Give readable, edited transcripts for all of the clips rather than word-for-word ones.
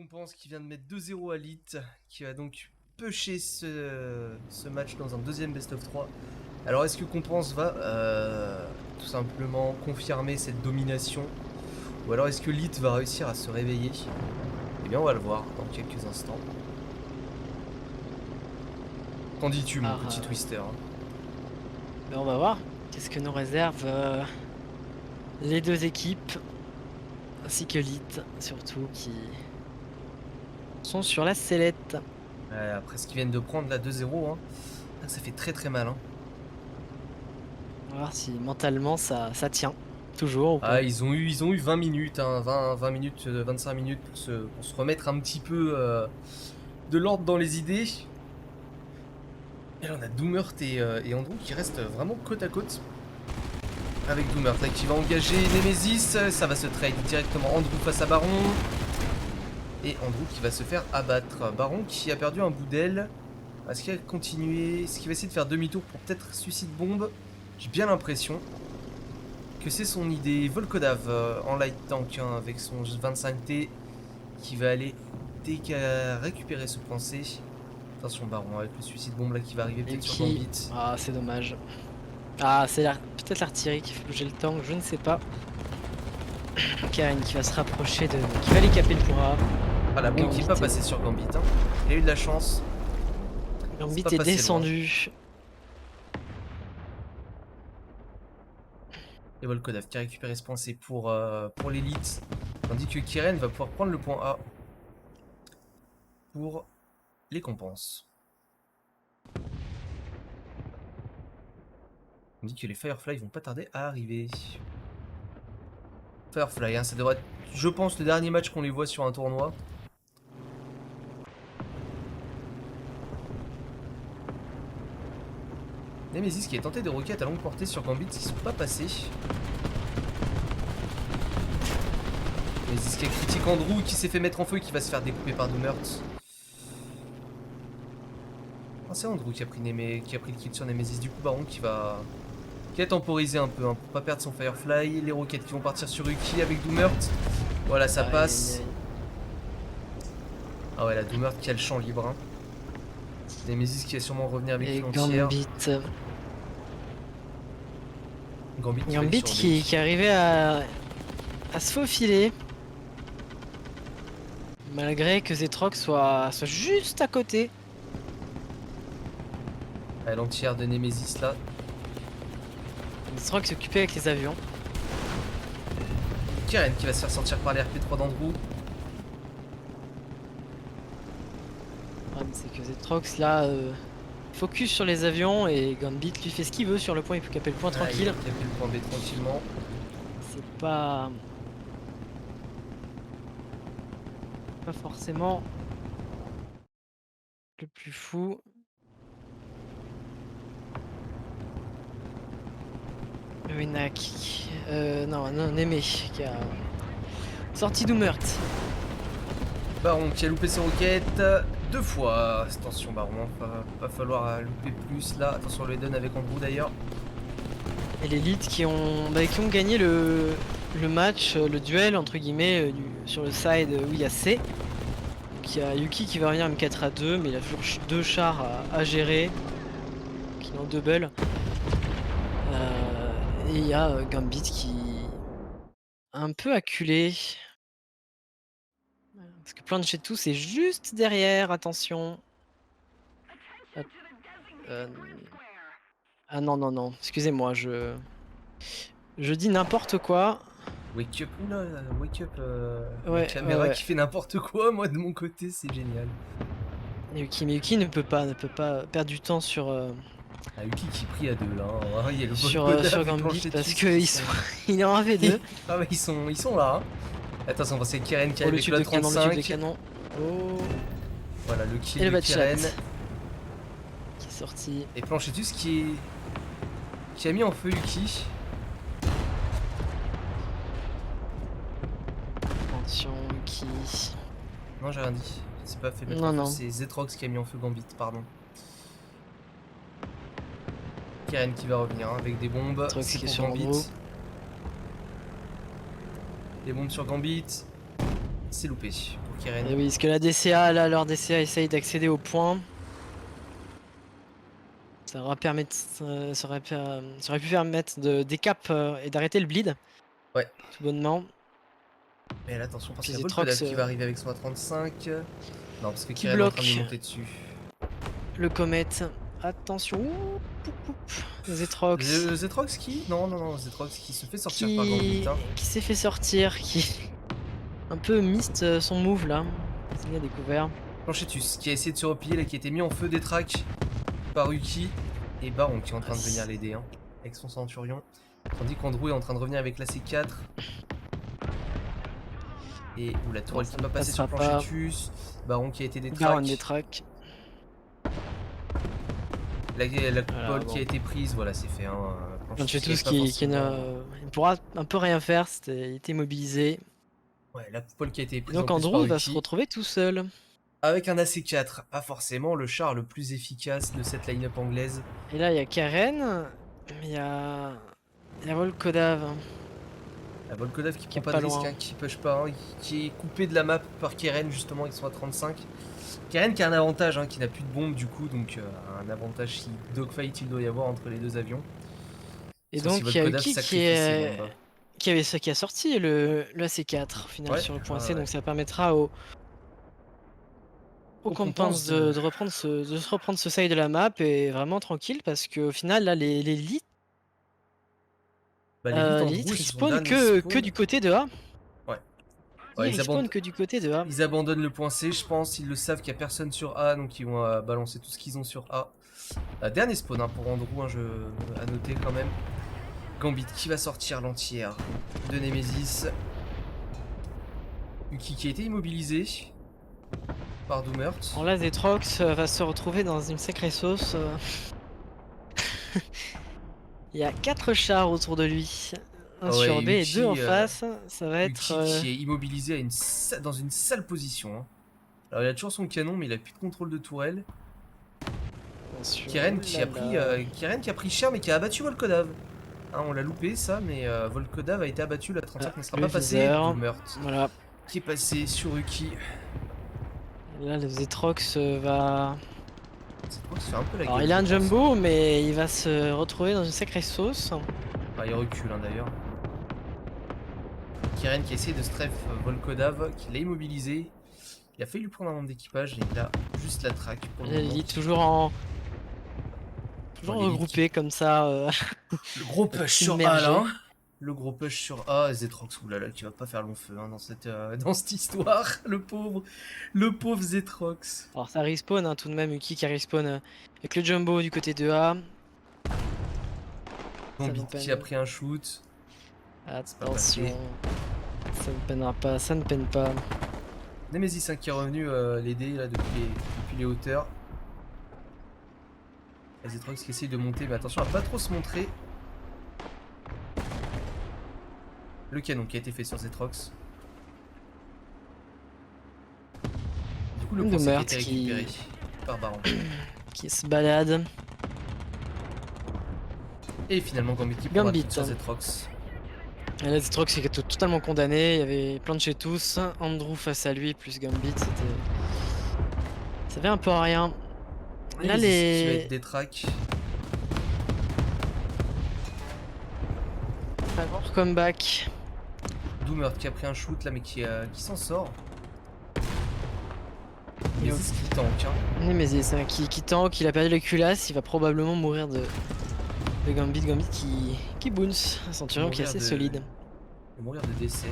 Compense qui vient de mettre 2-0 à Lit, qui va donc pêcher ce match dans un deuxième best of 3. Alors est-ce que Compense va tout simplement confirmer cette domination, ou alors est-ce que Lit va réussir à se réveiller? Eh bien on va le voir dans quelques instants. Qu'en dis-tu mon petit Twister? Ben on va voir qu'est-ce que nous réserve les deux équipes, ainsi que Lit surtout, qui sont sur la sellette. Après ce qu'ils viennent de prendre là 2-0, hein, ça fait très très mal. Hein. On va voir si mentalement ça tient toujours ou pas. Ah, ils ont eu 20 minutes, hein, 20 minutes, 25 minutes pour se remettre un petit peu de l'ordre dans les idées. Et là on a Doomert et Andrew qui restent vraiment côte à côte. Avec Doomert là qui va engager Nemesis, ça va se trade directement Andrew face à Baron. Et Andrew qui va se faire abattre. Baron qui a perdu un bout d'aile. Est-ce qu'il va continuer? Est-ce qu'il va essayer de faire demi-tour pour peut-être suicide bombe? J'ai bien l'impression que c'est son idée. Volkodav en light tank hein, avec son 25T qui va aller dès qu'à récupérer ce point C. Attention Baron avec le suicide bombe là qui va arriver peut-être sur Gambit. Ah c'est dommage. Ah c'est peut-être l'artillerie qui fait bouger le tank, je ne sais pas. Karen qui va se rapprocher de... qui va aller caper le point A. Ah la bombe qui n'est pas passée sur Gambit hein. Il a eu de la chance. Gambit est descendu. Et Volkodav qui a récupéré ce point C pour l'élite. Tandis que Kiren va pouvoir prendre le point A pour les compenses. On dit que les Firefly vont pas tarder à arriver. Firefly, hein, ça devrait être, je pense, le dernier match qu'on les voit sur un tournoi. Nemesis qui a tenté des roquettes à longue portée sur Gambit, ils sont pas passés. Nemesis qui a critique Andrew, qui s'est fait mettre en feu et qui va se faire découper par Doomert. Ah, c'est Andrew qui a pris le kill sur Nemesis. Du coup, Baron qui va temporiser un peu hein, pour pas perdre son Firefly. Les roquettes qui vont partir sur Uki avec Doomert. Voilà, ça passe. Ah ouais, la Doomert qui a le champ libre. Hein. Nemesis qui va sûrement revenir avec une entière. Gambit qui arrivait à se faufiler. Malgré que Zetrox soit juste à côté. Ah, l'entière de Nemesis là. Zetrox s'occupait avec les avions. Karen qui va se faire sortir par les RP3 d'Andrew. C'est que Zetrox là focus sur les avions et Gambit lui fait ce qu'il veut sur le point, il peut caper le point tranquille. Il peut caper le point B tranquillement. C'est pas forcément le plus fou. Winak, non, Némé qui a sorti Doomert. Baron qui a loupé ses roquettes 2 fois. Attention Baron, va falloir louper plus là. Attention le Eden avec Andrew d'ailleurs. Et l'élite qui ont gagné le match, le duel entre guillemets sur le side où il y a C. Donc il y a Yuki qui va revenir M4 à 2, mais il a toujours 2 chars à gérer. Qui ont double. Et il y a Gambit qui un peu acculé. Parce que plein de chez tout c'est juste derrière, attention. Ah non, excusez-moi, je dis n'importe quoi. Wake up, oula, wake up, Ouais, la caméra qui fait n'importe quoi, moi de mon côté c'est génial. Yuki ne peut pas perdre du temps sur Ah, Yuki qui prie à 2 là, hein. Il y a le sur Gambit parce que il est en 1v2. Ah ouais, ils sont là. Hein. Attention, c'est Karen qui arrive avec le le 35. canon. Oh. Voilà le kill et de le Karen qui est sorti. Et Planchetus qui a mis en feu Yuki. Attention Yuki. Non, j'ai rien dit. C'est pas fait mettre non, en feu, non. c'est Zetrox qui a mis en feu Gambit, pardon. Karen qui va revenir hein, avec des bombes. C'est pour Gambit. Des bombes sur Gambit. c'est loupé pour Keren. Et oui, parce que la DCA, là, leur DCA essaye d'accéder au point. Ça aurait, ça aurait pu permettre de décap et d'arrêter le bleed. Ouais. Tout bonnement. Mais là, attention, parce Puis qu'il y a Zetrox, Volkodav qui va arriver avec son A35. Non, parce que qui Keren est en train de lui bloque. monter dessus. Le Comet. Attention. Ouh, poup, poup. Zetrox. Zetrox qui non, Zetrox qui se fait sortir par Gambit. Hein. Qui s'est fait sortir. Qui un peu mist son move là. C'est bien découvert. Planchetus qui a essayé de se replier, là, qui a été mis en feu des tracks par Uki. Et Baron qui est en train de venir l'aider hein, avec son Centurion. Tandis qu'Andrew est en train de revenir avec la C4. Et où la tourelle qui va passer sur Planchetus. Baron qui a été des tracks. Baron des tracks. La coupole voilà, qui a été prise, voilà, c'est fait. Hein. Planchetus qui ne pourra un peu rien faire, il était immobilisé. Ouais, la coupole qui a été prise. Donc Andrew va se retrouver tout seul. Avec un AC4, pas forcément le char le plus efficace de cette line-up anglaise. Et là il y a Karen, il y a Volkodav. La Volkodav qui prend pas de risque, hein, qui push pas, hein, qui est coupé de la map par Keren justement avec son A35. Keren qui a un avantage, hein, qui n'a plus de bombes du coup, donc un avantage si dogfight il doit y avoir entre les deux avions. Et donc il y a Uki qui a sorti le AC4 au final sur le point C, donc ça permettra aux Compands de se reprendre ce side de la map et vraiment tranquille parce qu'au final là les leads respawn que du côté de A. Ouais, ils respawn que du côté de A. Ils abandonnent le point C, je pense. Ils le savent qu'il n'y a personne sur A, donc ils vont balancer tout ce qu'ils ont sur A. Dernier spawn hein, pour Andrew, à noter quand même. Gambit qui va sortir l'entière de Nemesis. Uki qui a été immobilisé par Doomert. Alors là, Zetrox va se retrouver dans une sacrée sauce. Il y a 4 chars autour de lui. Un sur B et 2 en face. Ça va être. Uki qui est immobilisé dans une sale position. Hein. Alors il a toujours son canon, mais il a plus de contrôle de tourelle. Keren qui a pris cher, mais qui a abattu Volkodav. Hein, on l'a loupé ça, mais Volkodav a été abattu. La 35 ne sera pas passé. Doomert voilà. Qui est passé sur Uki. Là, le Zetrox va. Zetrox fait un peu la gueule. Alors, il a un jumbo, mais il va se retrouver dans une sacrée sauce. Ah, il recule hein, d'ailleurs. Keren qui essaie de strafe Volkodav, qui l'a immobilisé. Il a failli lui prendre un membre d'équipage et il a juste la track. Il est toujours regroupé comme ça. Le gros push sur A là. Le gros push sur A, Zetrox, oulala, qui va pas faire long feu hein, dans cette histoire, le pauvre Zetrox. Alors ça respawn hein, tout de même, Uki qui respawn avec le jumbo du côté de A. Gambit qui a pris un shoot. Attention, ça ne peinera pas, ça ne peine pas. Nemesis hein, qui est revenu l'aider là depuis les hauteurs. Et Zetrox qui essaye de monter, mais attention à pas trop se montrer. Le canon qui a été fait sur Zetrox. Du coup, le point qui a été récupéré par Baron. Qui se balade. Et finalement, Gambit qui prend la tête sur Zetrox. Et là, Zetrox est totalement condamné. Il y avait Planchetus, Andrew face à lui, plus Gambit. Ça fait un peu à rien. Et là, qui va être des tracks. Alors, comeback. Doomert qui a pris un shoot là mais qui s'en sort. Nemesis qui tank hein. Nemesis hein, qui tank, il a perdu les culasses, il va probablement mourir de Gambit. Gambit qui bounce, un Centurion qui est assez solide. Il va mourir de décès.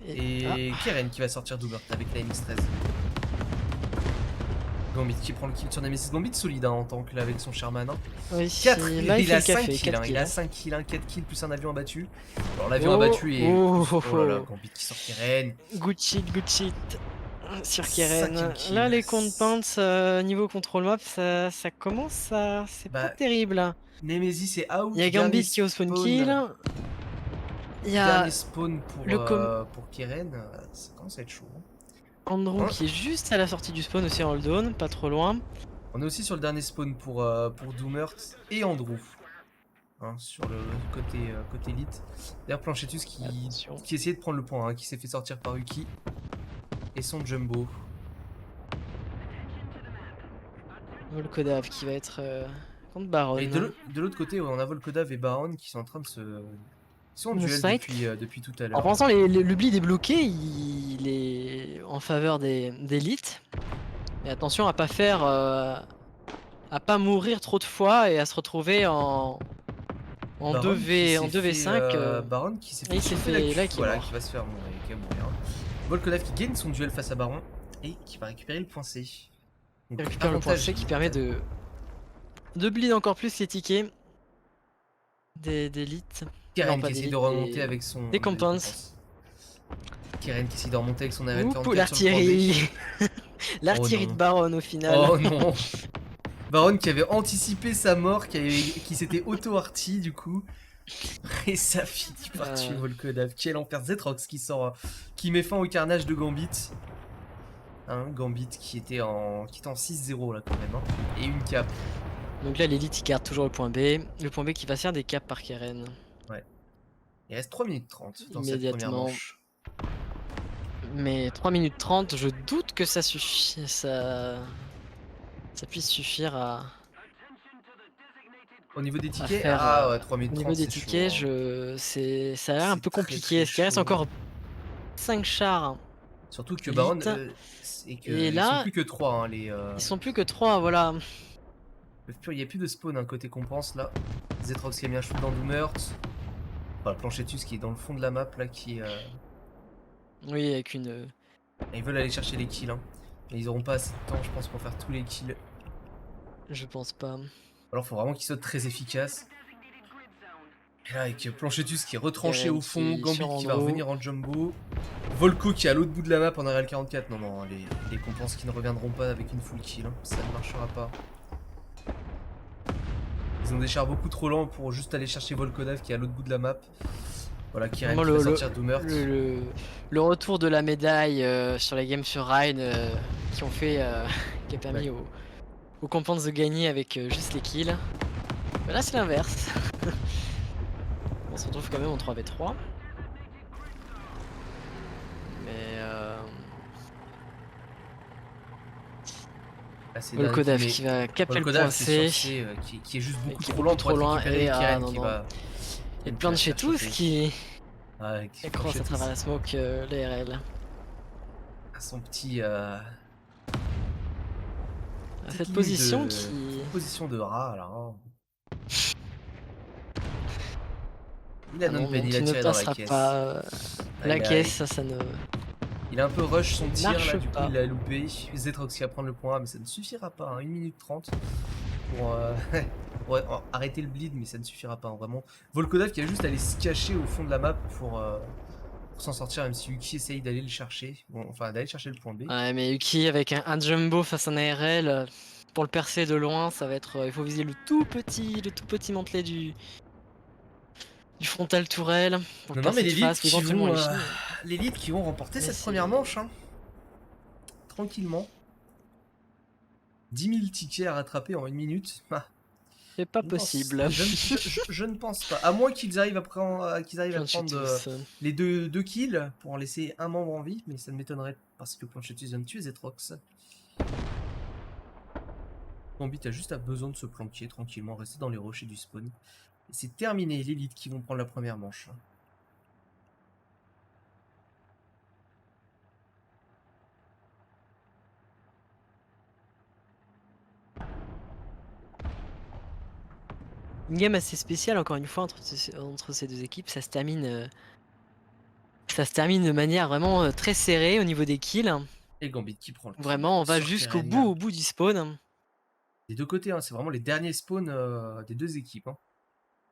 Et Keren qui va sortir Doomert avec la MX-13. Gambit qui prend le kill sur Nemesis. Gambit solide hein, en tank là avec son Sherman. Hein. Oui, il a 5 kills, hein. Il a 5 kills, 4 kills plus un avion abattu. Alors l'avion abattu est... Oh là là, Gambit qui sort Keren. Good shit sur Keren. Là les comptes pants niveau contrôle map ça commence à... C'est pas terrible. Nemesis est out. Il y a Gambit qui est au spawn kill. Il y a dernier spawn pour Keren. Ça commence à être chaud. Andrew qui est juste à la sortie du spawn aussi en hold on, pas trop loin. On est aussi sur le dernier spawn pour Doomert et Andrew. hein, sur le côté elite. D'ailleurs, Planchetus Attention. qui essayait de prendre le point, hein, qui s'est fait sortir par Uki. Et son jumbo. Volkodav qui va être contre Baron. Et de l'autre côté, ouais, on a Volkodav et Baron qui sont en train de se... Ils sont en Le duel site. depuis tout à En l'heure. pensant le bleed est bloqué, il est en faveur d'élite. Mais attention à pas faire, à pas mourir trop de fois et à se retrouver en Baron 2v5. Baron qui s'est et il s'est chauffer la fait queue, là qui est voilà, mort. qui va se faire mourir, qui va mourir. Volkodav qui gagne son duel face à Baron et qui va récupérer le point C. Donc, Il récupère le point C qui permet de bleed encore plus les tickets d'élite. Keren qui essaie de remonter avec son... Des compenses. Keren qui essaie de remonter avec son Ouh, RL44 sur l'artillerie. le L'artillerie non. de Baron au final. Oh non. Baron qui avait anticipé sa mort, qui s'était auto-arty du coup. Et ça finit par tuer Volkodav. Quel enfer. Zetrox qui sort, qui met fin au carnage de Gambit. Hein, Gambit qui était en 6-0 là quand même. Hein. Et une cape. Donc là l'élite il garde toujours le point B. Le point B qui va se faire des caps par Keren. Ouais. Il reste 3 minutes 30 dans cette première manche. Mais 3 minutes 30, je doute que ça suffit. Ça puisse suffire à... Au niveau des tickets, faire, ah ouais, 3 minutes au 30 niveau des tickets, chaud, hein. ça a l'air un peu compliqué. Est-ce qu'il reste encore 5 chars? Surtout que Baron, et là, ils sont plus que 3 hein, les... Ils sont plus que 3, voilà. Il n'y a plus de spawn hein, côté compense là. Zetrox qui a mis un shoot dans Doomert. Enfin, Planchetus qui est dans le fond de la map là qui... Oui, avec une... Ils veulent aller chercher les kills hein. Mais ils auront pas assez de temps je pense pour faire tous les kills. Je pense pas. Alors faut vraiment qu'ils soient très efficaces. Et là avec Planchetus qui est retranché au fond, Gambit qui va revenir en jumbo. Volko qui est à l'autre bout de la map en RL44. Non, non, les compenses qui ne reviendront pas avec une full kill. Hein. Ça ne marchera pas. Ils ont des chars beaucoup trop lents pour juste aller chercher Volkodav qui est à l'autre bout de la map. Voilà, qui va sortir Doomert. Le retour de la médaille sur les games sur Rhine qui a permis aux compenses de gagner avec juste les kills. Mais là c'est l'inverse. On se retrouve quand même en 3v3. Mais Volkodav qui va caper le point C. Qui est juste beaucoup trop lent pour récupérer Keren qui va... Et Planchetus qui croise à travers la smoke l'ARL. Son petit... Cette position position de rat là. Hein. Il a non-pen, il a tiré dans la caisse. Pas, la caisse, ça ne... Il a un peu rush son tir là, du coup pas. il a loupé. Zetrox qui va prendre le point A, mais ça ne suffira pas. Hein. 1 minute 30 pour arrêter le bleed, mais ça ne suffira pas. Hein, vraiment. Volkodav qui a juste à aller se cacher au fond de la map pour s'en sortir, même si Uki essaye d'aller le chercher. Bon, enfin, d'aller chercher le point B. Ouais, mais Uki avec un jumbo face à un ARL, pour le percer de loin, ça va être. Il faut viser le tout petit mantelet du frontal tourelle. Non, mais l'élite qui vont remporter cette première manche. Hein. Tranquillement. 10 000 tickets à rattraper en 1 minute. Ah. C'est pas possible. Je ne pense pas. À moins qu'ils arrivent à prendre, les deux kills pour en laisser un membre en vie. Mais ça ne m'étonnerait parce que Planchetus vient de tuer Zetrox. Gambit a juste besoin de se planquer tranquillement, rester dans les rochers du spawn. Et c'est terminé, l'élite qui vont prendre la première manche. Une game assez spéciale encore une fois entre ces deux équipes. Ça se termine de manière vraiment très serrée au niveau des kills. Et Gambit qui prend le kill. Vraiment, on va jusqu'au bout du spawn. Des deux côtés, hein, c'est vraiment les derniers spawns des deux équipes. Hein.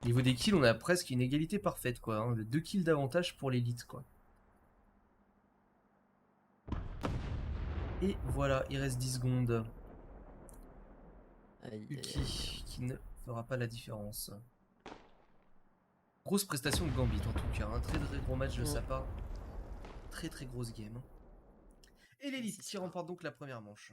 Au niveau des kills, on a presque une égalité parfaite, quoi. Hein. 2 kills d'avantage pour l'élite, quoi. Et voilà, il reste 10 secondes. Uki qui ne fera pas la différence. Grosse prestation de Gambit en tout cas, un très gros match de sa part. Très grosse game. Et l'élite qui remporte donc la première manche.